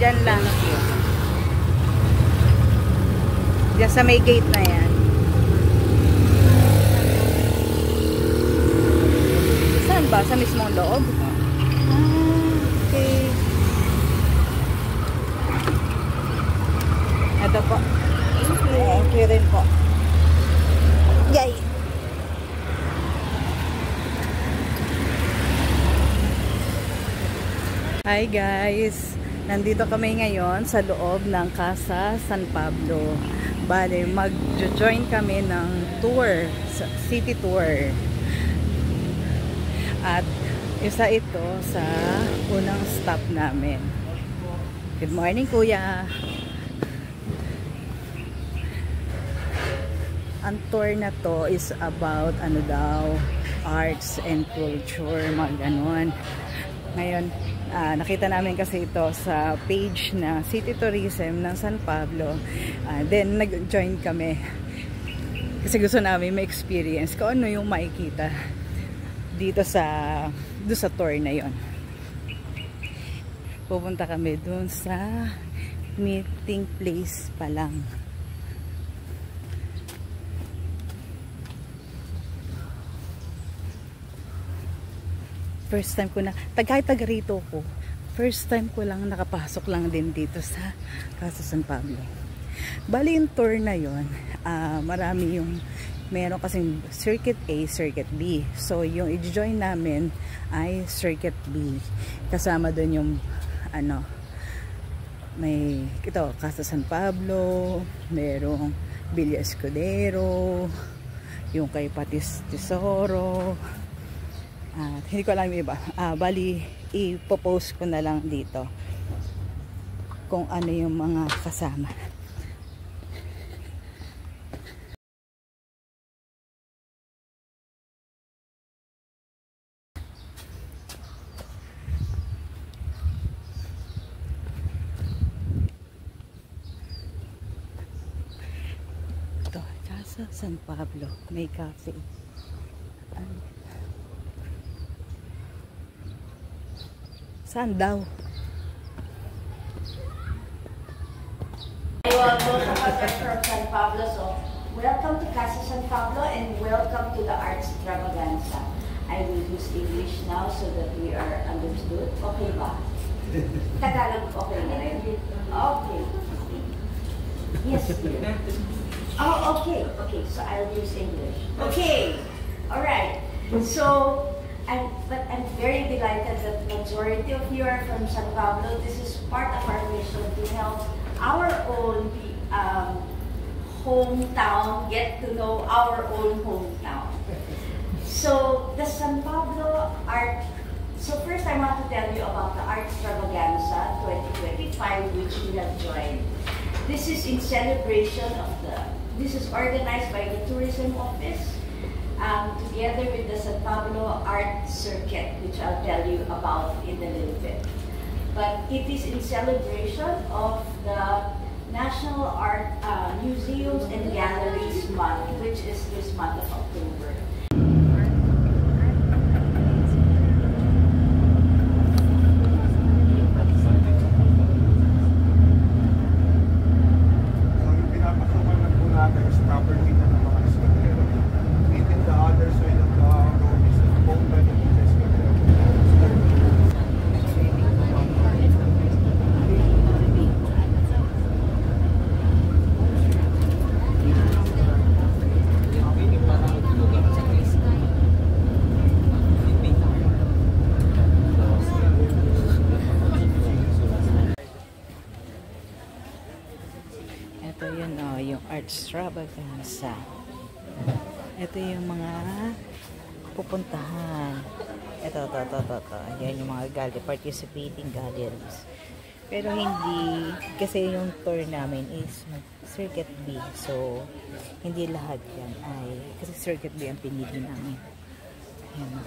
Diyan lang. Diyan sa may gate na yan. Saan ba? Sa mismong loob? Okay. Ito po. Thank you rin po. Yay! Hi guys! Nandito kami ngayon sa loob ng Casa San Pablo. Bale, mag-join kami ng tour, city tour. At isa ito sa unang stop namin. Good morning, kuya! Ang tour na to is about ano daw, arts and culture, mga ganon. Ngayon, nakita namin kasi ito sa page na City Tourism ng San Pablo. Then nag-join kami kasi gusto namin may experience kung ano yung makikita dito sa tour na yon. Pupunta kami dun sa meeting place pa lang. First time ko na, taga rito ko. First time ko lang nakapasok lang din dito sa Casa San Pablo. Bali yung tour na yon, marami yung, meron kasing Circuit A, Circuit B. So yung i-join namin ay Circuit B. Kasama doon yung, ano, may, ito, Casa San Pablo, merong Villa Escudero, yung kay Patis Tesoro, hindi ko alam yung iba. Bali, ipopost ko na lang dito kung ano yung mga kasama. Ito, Casa San Pablo. May cafe. Saan daw? Most of us are from San Pablo, so welcome to Casa San Pablo and welcome to the Arts Extravaganza. I will use English now so that we are understood. Okay ba? Tagalog okay na rin? Okay. Yes, dear. Oh, okay. Okay, so I'll use English. Okay. Alright. So, but I'm very delighted that the majority of you are from San Pablo. This is part of our mission to help our own hometown get to know our own hometown. So the San Pablo Art. So first I want to tell you about the Art Extravaganza 2025, which we have joined. This is in celebration of this is organized by the Tourism Office. Together with the San Pablo Art Circuit, which I'll tell you about in a little bit. But it is in celebration of the National Art Museums and Galleries Month, which is this month of October. Extravaganza. Ito yung mga pupuntahan. Ito. Yan yung mga gallery, participating galleries. Pero hindi, kasi yung tour namin is Circuit B. So, hindi lahat yan ay, kasi Circuit B ang pinili namin. Ayan.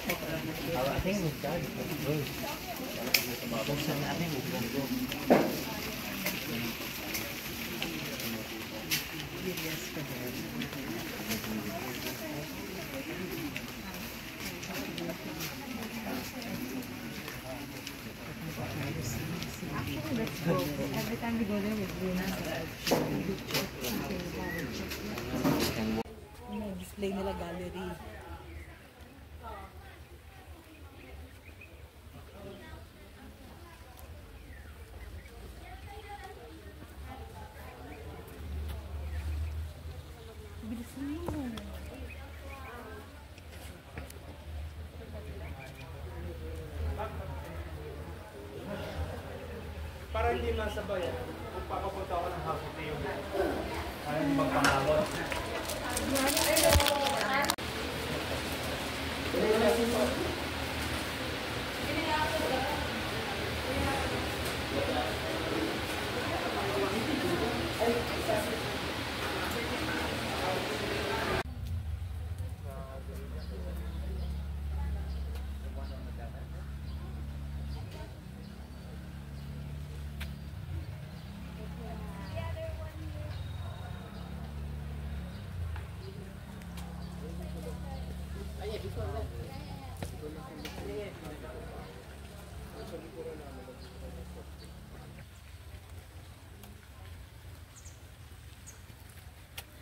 Every time we go there, we bring display nila gallery. Bilisan mo. Para hindi masabayan, kung papapunta ako ng house, ito yung para hindi magpangabot.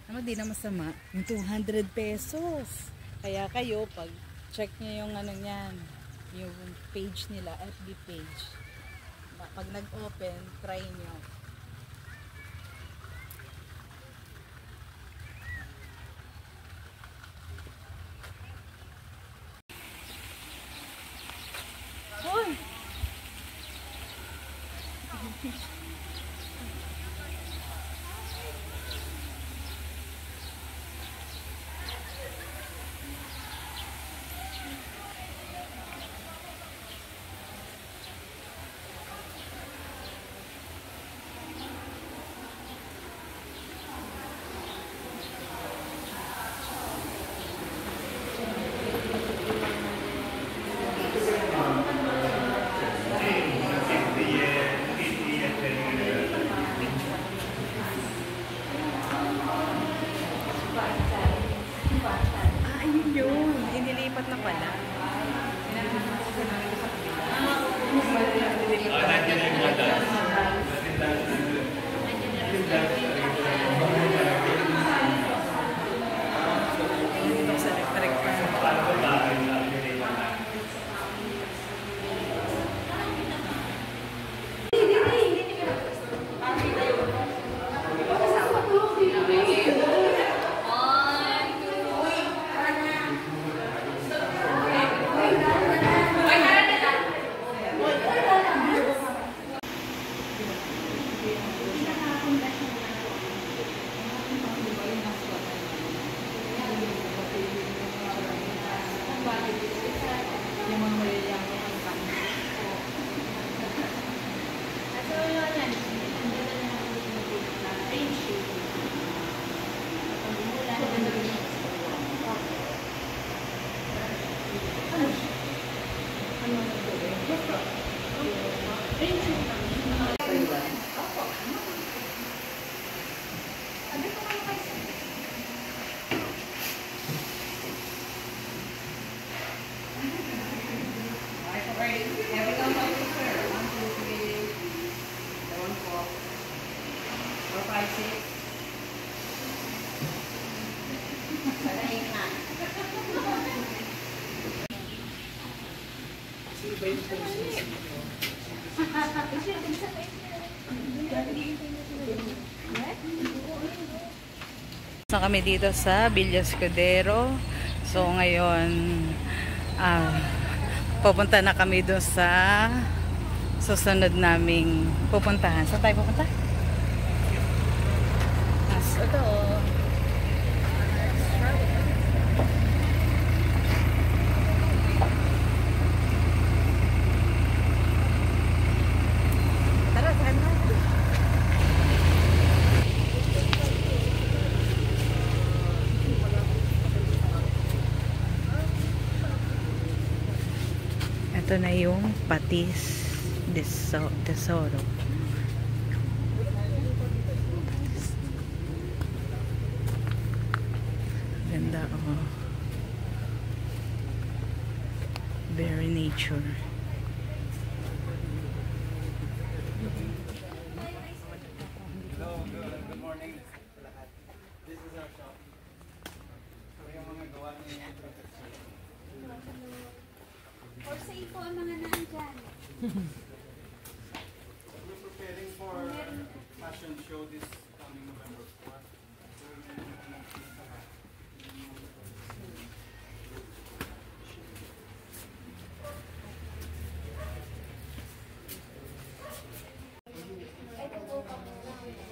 Ano, di na masama. Yung 200 pesos. Kaya kayo, pag check nyo yung ano niyan, yung page nila, FB page. Pag nag-open, try nyo. Hoy! Ayun yun. Inilipat na pala. Dito sa electric fan. Yung mga malayayang ang kanya. So kami dito sa Villa Escudero. So ngayon pupunta na kami doon sa susunod naming pupuntahan. Saan tayo pupunta? Ito. Tara, saan na? Ito na yung Patis Tesoro. Ganda, oh. Very nature. Hello, good morning sa lahat. This is our shop. So yung mga gawa niya yung protection. For sale po ang mga nandyan. We're preparing for fashion show this coming November 4.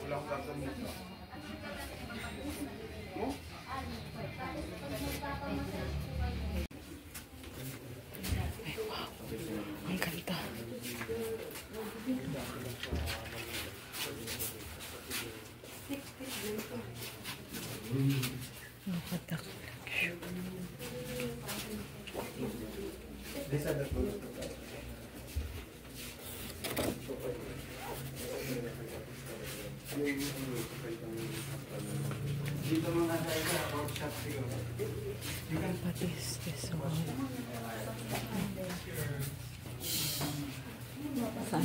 Wala akong gagamit. Ang ganda. Look at the collection. These are the clothes. Dito mga tayo sa workshop siguro. You can Patis Tesoro. Saan?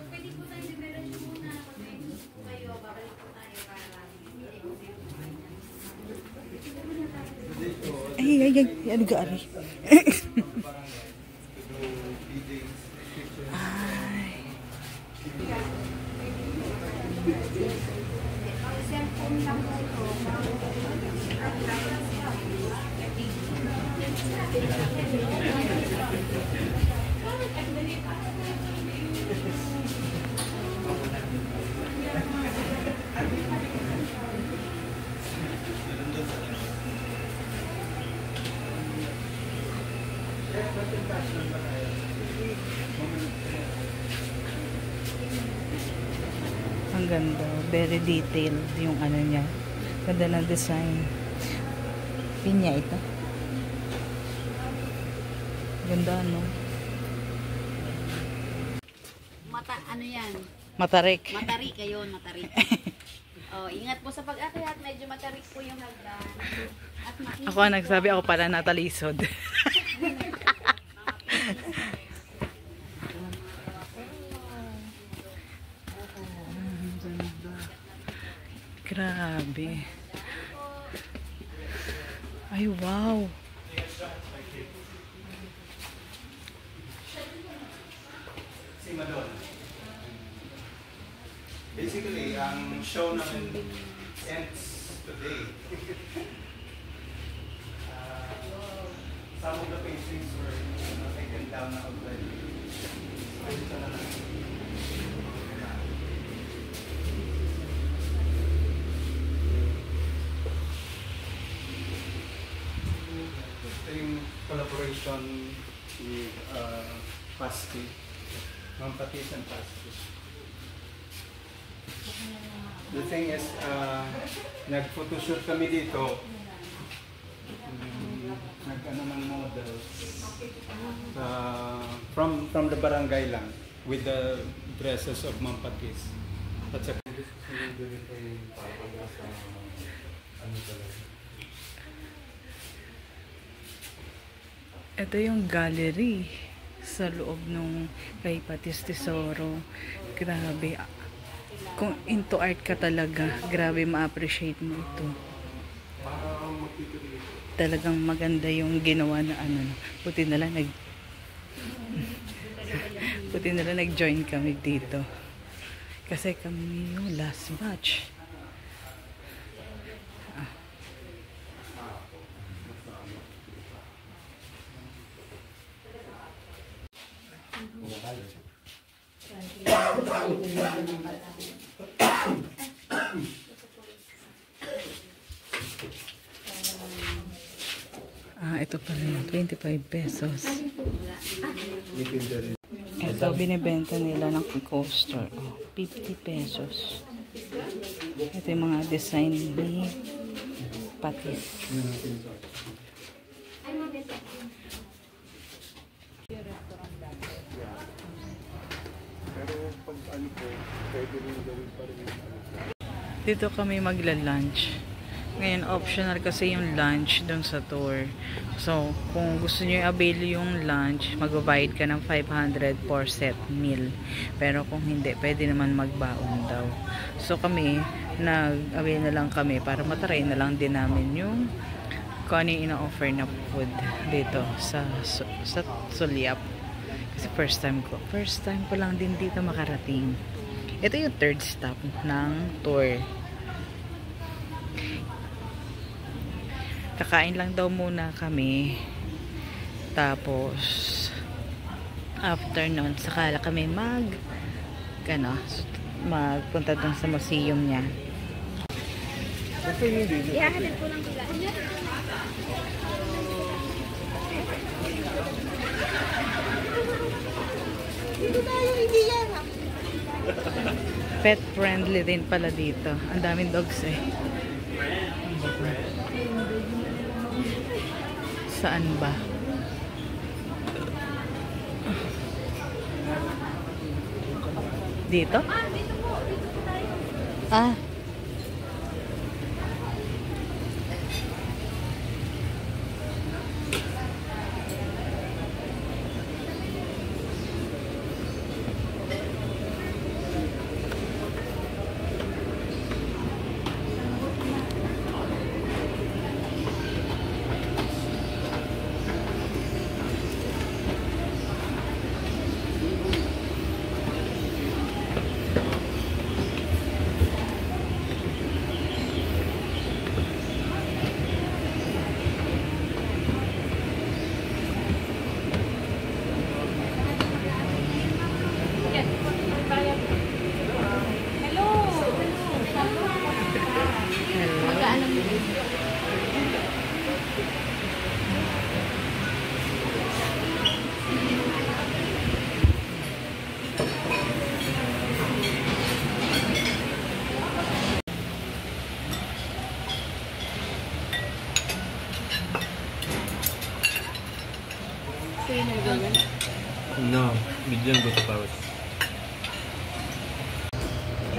Pwede po tayo diretso muna. Pag may gusto po kayo, babalik po tayo para bibili po kayo kung Ay. Ano ga, ari? cellphone lang po ito. Ang ganda. Very detailed yung ano niya. Ganda ng design. Pinya ito. Ganda, no? Ano yan? Matarik. Matarik kayo, matarik. Oh, ingat po sa pag-akyat, medyo matarik po yung hagdan. At makikita Ako ang nagsabi, ako pala natalisod. Grabe. Ay, wow. Si Madonna. Basically, ang show namin ends today. Some of the paintings were taken down na already. Ito na lang. Ito yung collaboration with Pasti. Mga Patis and Pasti. The thing is, nag-photoshoot kami dito. Nag-ano ng models. From the barangay lang. With the dresses of Ma'am Patis. That's a... Ito yung gallery sa loob nung kay Patis Tesoro. Grabe. Kung into art ka talaga, grabe ma-appreciate mo ito. Talagang maganda yung ginawa na ano. Buti na lang nag-join kami dito. Kasi kami yung last batch. Ito pala yung 25 pesos. Ito, binibenta nila ng coaster. 50 pesos. Ito yung mga design ni Patis. Dito kami magla-lunch. Ngayon, optional kasi yung lunch dun sa tour. So, kung gusto nyo i-avail yung lunch, magbabayad ka ng 500 for set meal. Pero kung hindi, pwede naman magbaon daw. So, kami, nag-avail na lang kami para matry na lang din namin yung kung ano yung ina-offer na food dito sa Suliap. Kasi first time ko lang din dito makarating. Ito yung third stop ng tour. Kakain lang daw muna kami. Tapos after nun, sakala kami magpunta dun sa museum niya. Ihahalin ko lang sila. Dito tayo, hindi yan. Pet friendly din pala dito. Ang daming dogs eh. Saan ba? Dito? Dito po tayo. Ah. No, medium go to Paris.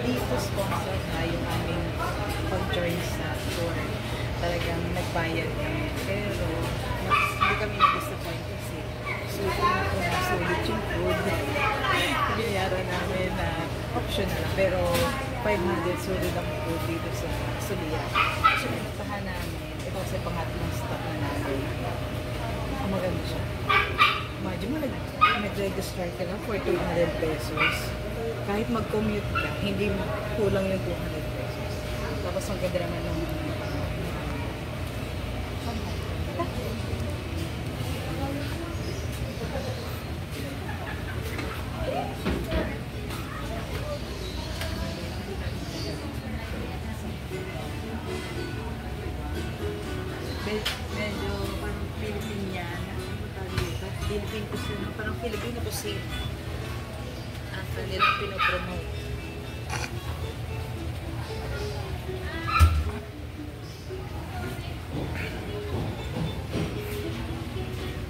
Dito sponsor na yung aming pag-join sa tour. Talagang nagbayad kami. Pero hindi kami na-disappoint kasi sulit yung food. Binayaran namin na optional lang. Pero 500 sulit ang food dito sa Sulia. So, pinuntahan namin. Ito kasi pangatlong stop na namin. Ang maganda siya. Imagine mo, nag-register ka lang for 200 pesos. Kahit mag-commute ka, hindi kulang yung 200 pesos. Tapos ang ganda naman ng medyo parang Filipiniana. Philippine cuisine, parang Filipino cuisine. Ang kanilang pinopromote.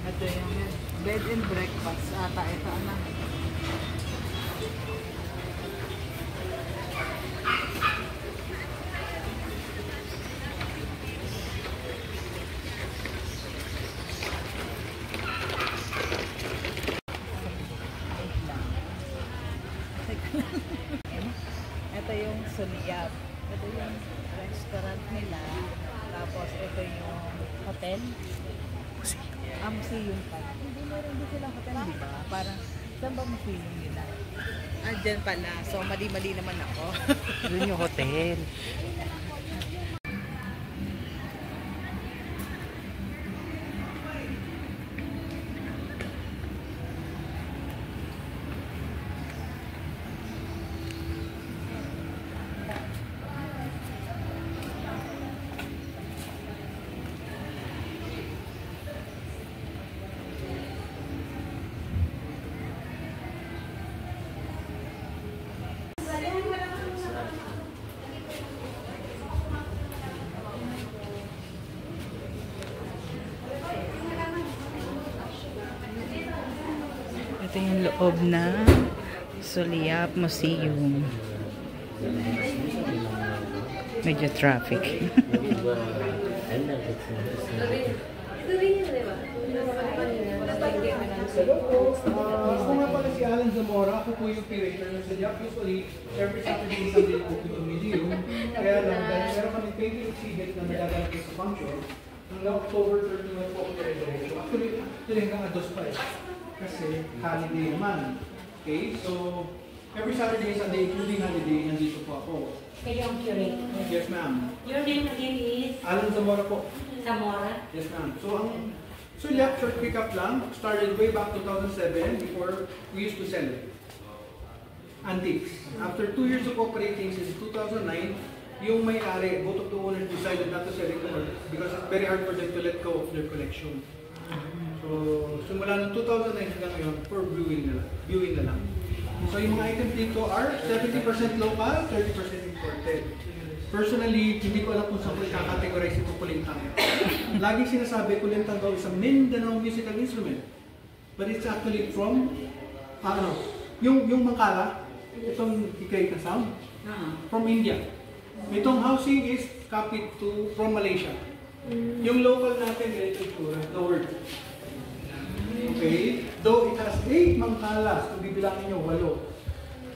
Ito yung bed and breakfast. Ata, ito na. Ito yung Suliap. Ito yung restaurant nila. Tapos ito yung hotel. Museum pa. Hindi meron din sila hotel, di ba? Parang, saan ba museum nila? Dyan pala. So, mali-mali naman ako. Yun yung hotel. yung loob na Suliap Museum. Medyo traffic. Hello po. Ako nga pala si Alan Zamora. Ako po yung curator ng Suliap. Usually, every Saturday and Sunday po yung museum. Kaya lang, dahil meron kami painting exhibit na nagaganap sa function. Hanggang October 31 po ako dire-diretso. Actually hanggang Ados pa eh. Kasi holiday naman. Okay, so every Saturday and Sunday, including holiday, nandito po ako. Kayo ang curator. Yes, ma'am. Your name again is Alan Zamora po. Zamora. Yes, ma'am. So, ang Suliap short pickup lang started way back 2007 before we used to sell antiques. After 2 years of operating since 2009, yung may-ari, both of the owners decided not to sell it because it's very hard for them to let go of their collection. So, simula ng 2009 hanggang ngayon, for viewing na lang. So, yung mga items dito are 70% local, 30% imported. Personally, hindi ko alam kung saan ko i-categorize ito kulintang. Laging sinasabi, kulintang daw is a Mindanao musical instrument. But it's actually from, yung mangkala, itong hikay na sound, from India. Itong housing is copied from Malaysia. Yung local natin, ganito itsura, the word. Okay? Though it has 8 mangkalas, kung bibilangin nyo, 8.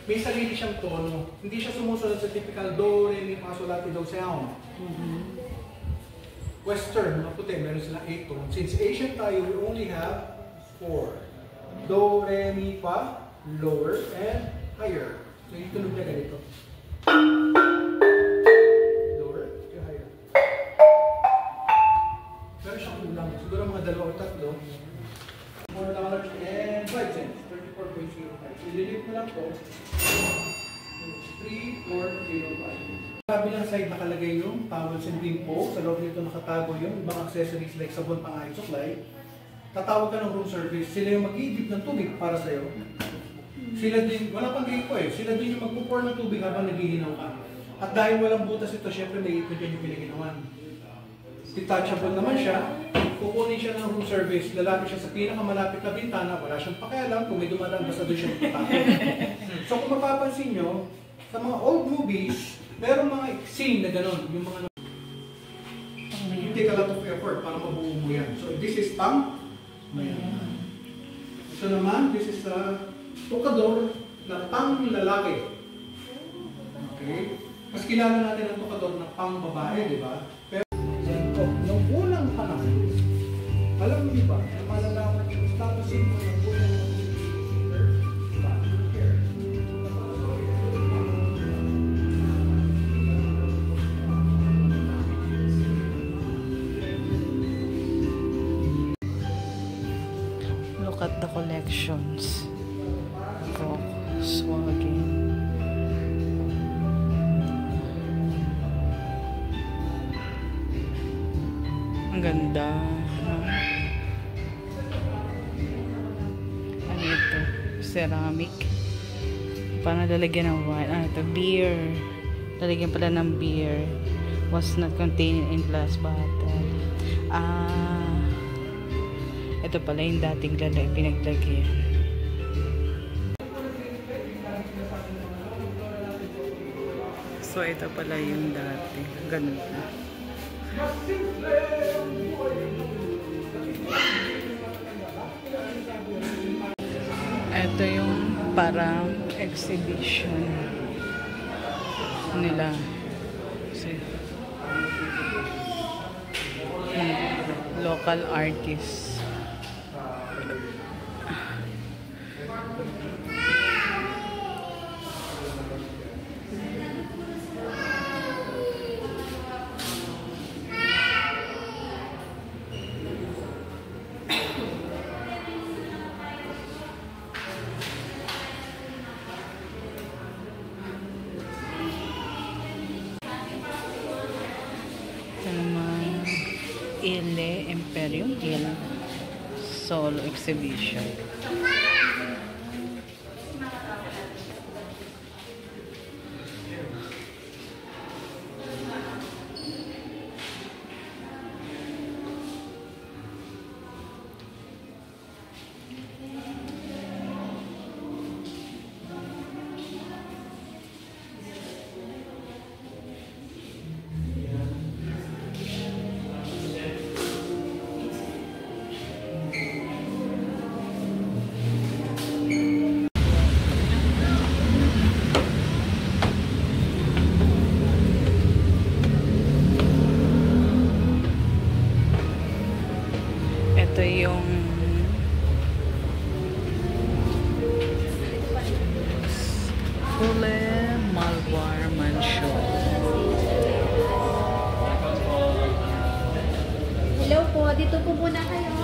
May sarili siyang tono. Hindi siya sumusunod sa typical do, re, mi, fa, sol, la, ti, do sound. Western, mga puti, meron silang 8 tones. Since Asian tayo, we only have 4. Do, re, mi, fa, lower, and higher. So yung tunog niya ganito. Lower to higher. Pero siyang ulang. Siguro mga 2 o 3. $4 and 5 cents. 34.05. Ililip mo lang po. 3405. Sa kabilang side nakalagay yung towels and bimpo. Sa loob nito nakatago yung ibang accessories like sabon, pang-eye supply. Tatawag ka ng room service. Sila yung mag-iidip ng tubig para sa'yo. Sila din, wala pang gripo eh. Sila din yung mag-pour ng tubig habang naghihinaw ka. At dahil walang butas ito, syempre may ipon dyan yung pinaginawan. Detachable naman siya. Kukunin siya ng room service, lalapit siya sa pinakamalapit na bintana, wala siyang pakialam kung may dumadaan basta doon siya magpapakit. So kung mapapansin nyo, sa mga old movies, merong mga scene na gano'n, yung mga you take a lot of effort para mabuo mo yan. So this is pang mayan. Ito naman, this is a tukador na pang lalaki. Okay? Mas kilala natin ang tukador na pang babae, di ba? Pero nung unang panahon, alam mo ba, na malalaman yung status symbol ng unang here. Look at the collections. Volkswagen. Ang ganda. Ano ito? Ceramic. Parang lalagyan ng wine. Ito, beer. Lalagyan pala ng beer. Was not contained in glass bottle. Ito pala yung dating pinaglagyan. So, ito pala yung dati. Ganun po. Ito yung parang exhibition nila. Local artists. Ile Imperium Il Solo Exhibition. Le Malvar Mansion. Hello po, dito po muna kayo.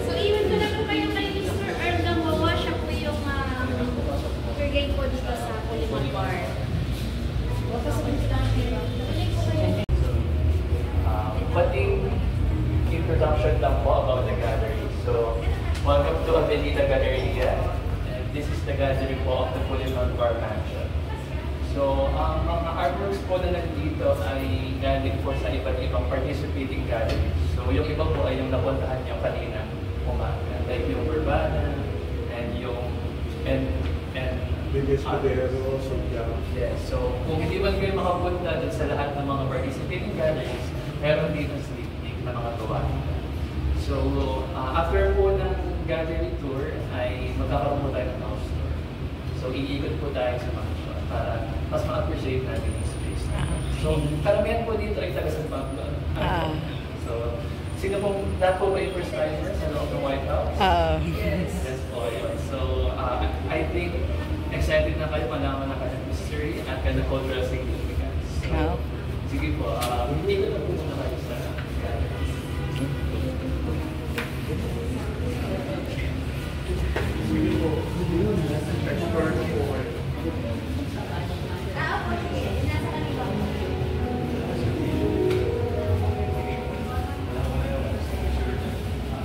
So, iwan ko na po kayo kay Mr. Earl Gamboa. Siya po yung tour guide po dito sa Puliman Bar. Pasabihin sila kayo. Konting introduction lang po about the gallery. So, welcome to Avenida Galleria. And this is the gallery po of the Puliman Bar Mansion. So, ang mga artworks po na nandito ay galing po sa iba't ibang participating galleries. So, yung iba po ay yung napuntahan niyo kanina umaga. Like yung Urbana and yung Biggest Cordero, so yeah. yes, so kung hindi man kayo makapunta dun sa lahat ng mga participating galleries, meron dito sneak peek na mga tuwa. So, after po ng gallery tour, ay magkakaroon po tayo ng house tour. So, iikot po tayo sa mansion para mas ma-appreciate natin yung space. So, karamihan po dito ay taga San Pablo. So, sino pong, lahat po ba yung first timer sa loob ng White House? Yes po yun. So, I think excited na kayo malaman na kanyang history at kanyang cultural significance. So, sige po, ikot na po muna kayo sa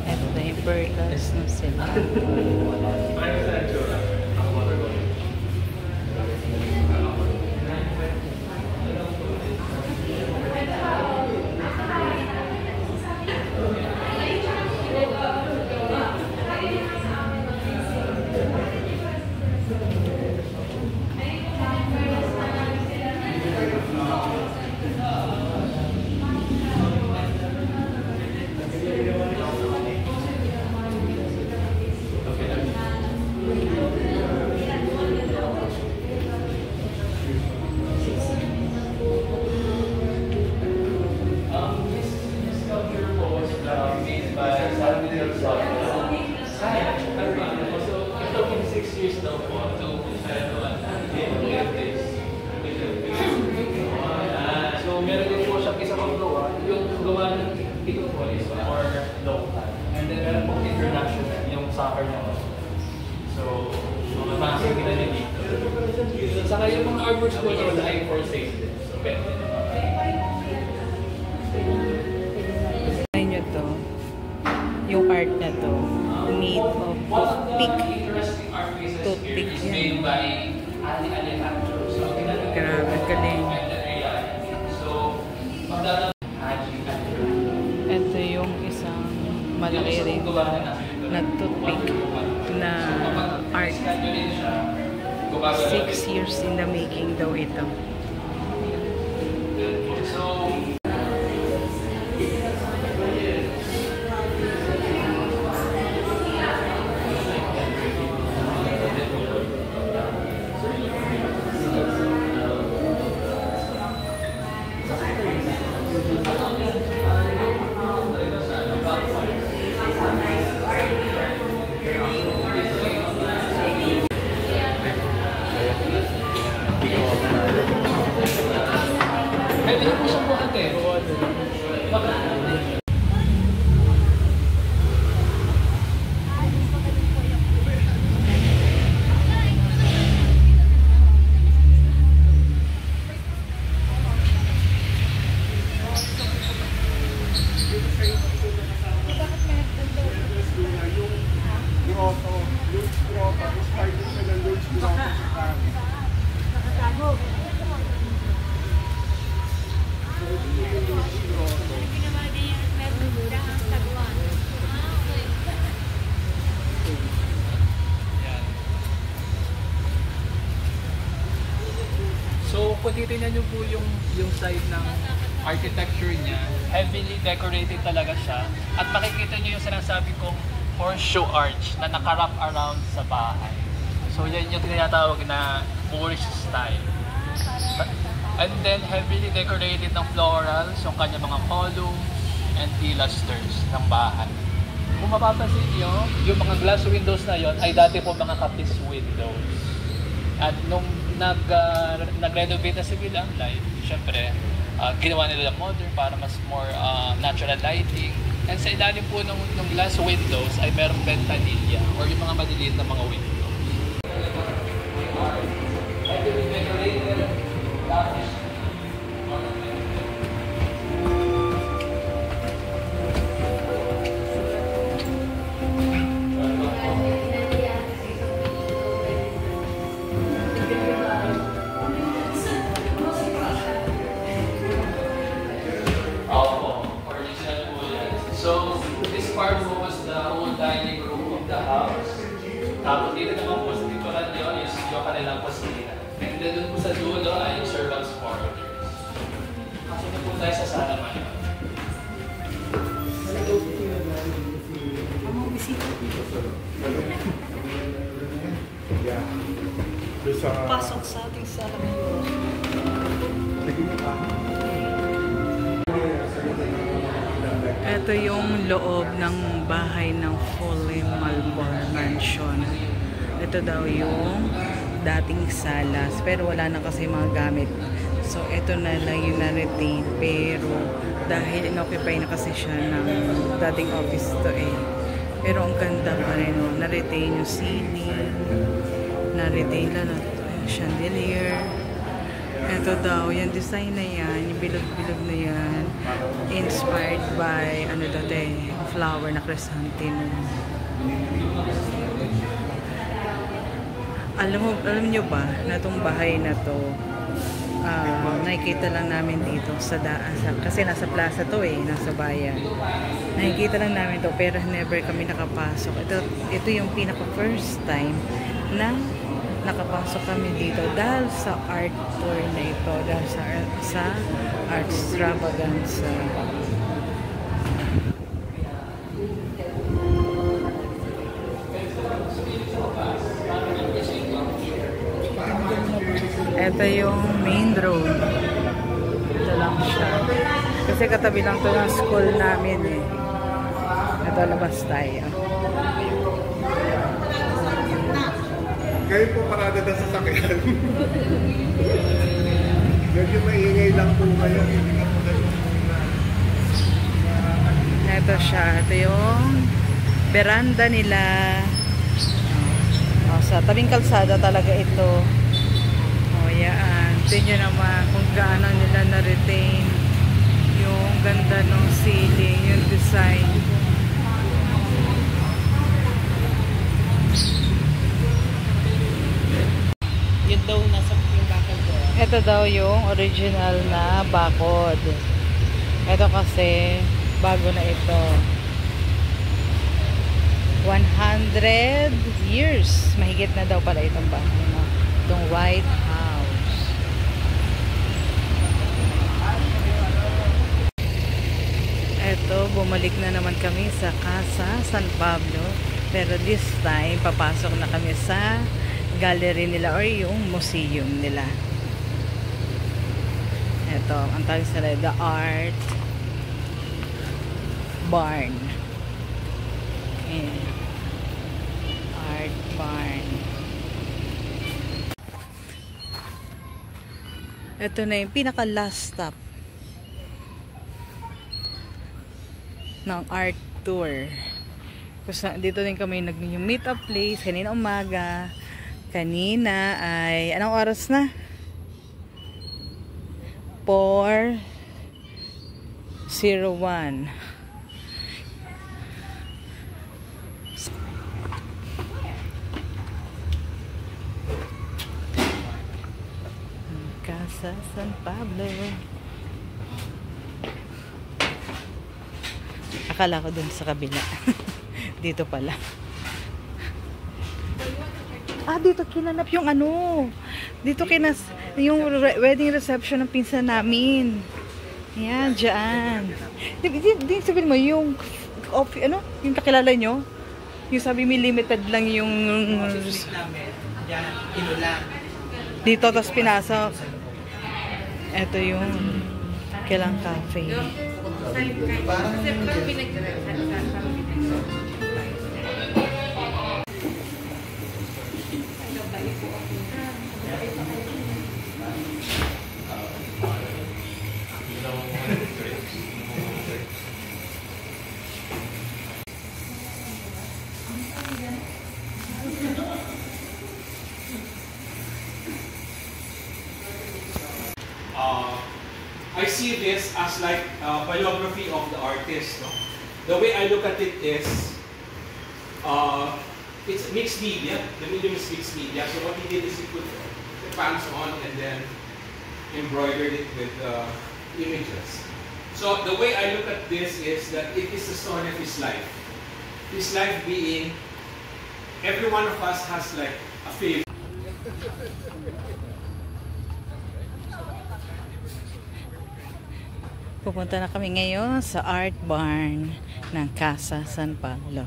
Ito na yung perlas na sila. saka yung mga artworks po nila ay for sale din. So, pwede Nyo to, yung art na to, made of toothpick. Toothpick yan. Grabe, galing. Ito yung isang malaki rin na toothpick na art. 6 years in the making daw ito. So, kung titignan nyo po yung side ng architecture niya, heavily decorated talaga siya. At makikita nyo yung sinasabi kong horseshoe arch na naka-wrap around sa bahay. So, yan yung tinatawag na Moorish style. And then, heavily decorated ng florals, yung kanya mga columns and pilasters ng bahay. Kung mapapansin nyo, yung mga glass windows na yon ay dati po mga kapis windows. At nung nag-renovate na si Villa Life, syempre, ginawa nila modern para mas more natural lighting. And sa ilalim po nung glass windows ay merong ventanilla or yung mga maliliit na mga windows. So, this part was the old dining room of the house. Tapos dito naman po sa likuran yun is yung kanilang kusina. And then doon po sa dulo ay yung servants' quarters. Kasi na po tayo sa sala man. Pasok sa ating sala ngayon. Ito yung loob ng bahay ng Foley Malbor Mansion. Ito daw yung dating salas, pero wala na kasi mga gamit. So, ito na lang yung na-retain. Pero, dahil inoccupy na kasi siya ng dating office to eh. Pero, ang ganda pa rin. Oh. Na-retain yung ceiling. Na-retain lang yung chandelier. Ito daw, yung design na yan, yung bilog-bilog na yan, inspired by, ano dati, flower na chrysanthemum. Alam nyo ba, na itong bahay na to, nakikita lang namin dito sa daan, kasi nasa plaza to eh, nasa bayan. Nakikita lang namin to, pero never kami nakapasok. Ito yung pinaka first time na nakapasok kami dito dahil sa art tour na ito, dahil sa art extravaganza. Ito yung main road. Ito lang siya. Kasi katabi lang to ng school namin eh. Ito, labas tayo. Ngayon po parada na sa sakyan. Medyo maingay lang po kayo. Ito siya. Ito yung veranda nila. Sa tabing kalsada talaga ito. O yan. Tingnan nyo naman kung gaano nila na-retain yung ganda ng ceiling, yung design. Yun daw nasa yung bakal ko. Ito daw yung original na bakod. Ito kasi bago na ito. 100 years. Mahigit na daw pala itong bahay na. Itong White House. Ito, bumalik na naman kami sa Casa San Pablo. Pero this time, papasok na kami sa gallery nila or yung museum nila. Ito, ang tawag sila, the Art Barn. Ayan. Art Barn. Ito na yung pinaka last stop ng art tour. Kasi dito din kami nag-meet up place kanina umaga. Kanina ay, anong oras na? 4:01. Casa San Pablo. Akala ko dun sa kabila. Dito pala. Ah, dito kinanap yung ano. Dito yung wedding reception ng pinsan namin. Yan, dyan. Di sabihin mo, yung ano, yung kakilala nyo? Yung sabi may limited lang yung dito, tapos pinasok. Ito yung Kilang Cafe. I see this as like biography of the artist. No? The way I look at it is, it's mixed media. The medium is mixed media. So what he did is he put the pants on and then embroidered it with images. So the way I look at this is that it is the story of his life. His life being, every one of us has like a favorite. Pupunta na kami ngayon sa art barn ng Casa San Pablo.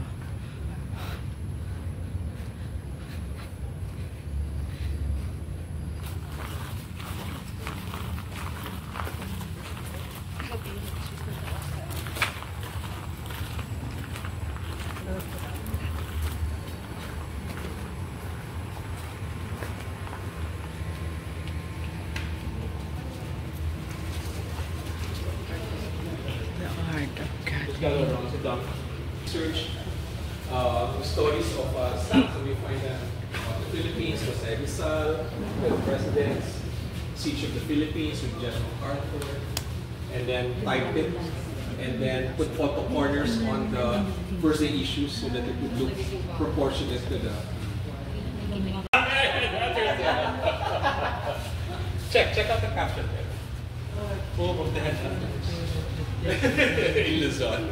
Research stories of staff. So we find that the Philippines was Rizal, the presidents, siege of the Philippines with General MacArthur, and then typed it, and then put photo corners on the first day issues so that it would look proportionate to the. Check out the caption there. Home of the headhunters. In Luzon.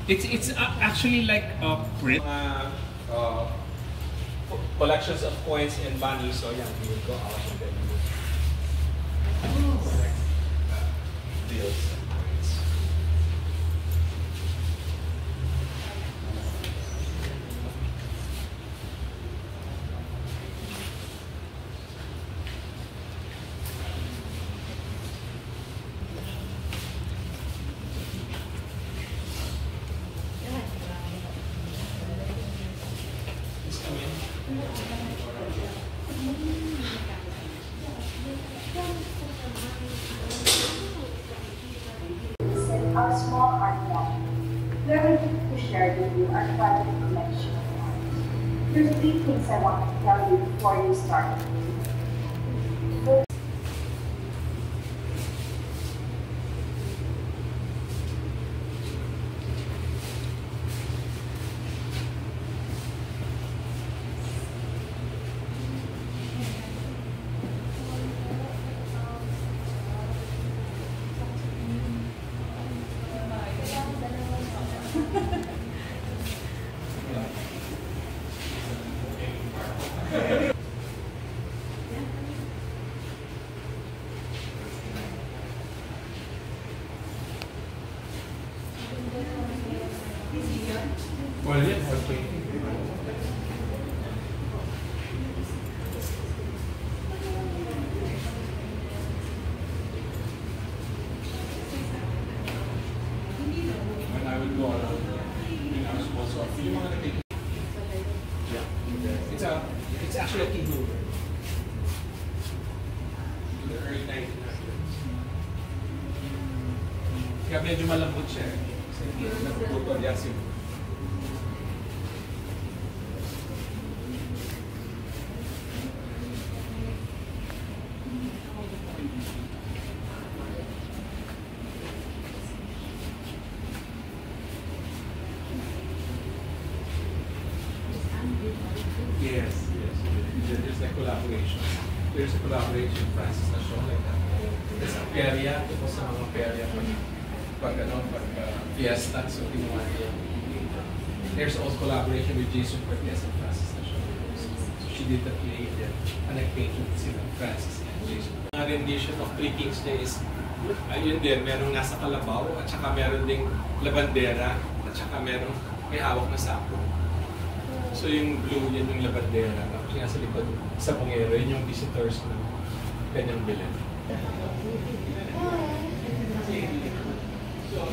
It's actually like a print. Collections of coins and money, so yeah, we would go out and then we would collect bills and coins. Our small art gallery, where we hope to share with you our private collection of art. There's 3 things I want to tell you before you start. Well, yeah, okay. When I would go around, when I was also yeah, it's actually a key mover. In the early 1900s. Kaya medyo malambot siya. Kasi hindi nagpuputol yasin. Yes. There's like collaboration. There's a collaboration with Francis Nashon like that. There's a perya, ito sa mga perya pag fiesta, so ginawa niya. There's also collaboration with Jason Cortez and Francis Nashon. So she did the play and an painting sila Francis and Jason. Ang rendition of Three Kings niya is, ayun din, merong nasa kalabaw, at saka meron ding labandera, at saka merong may hawak na sapo. So yung blue, yan yung labandera. Tapos nga sa likod, sa Pungero, yun yung visitors na kanyang bilhin. So,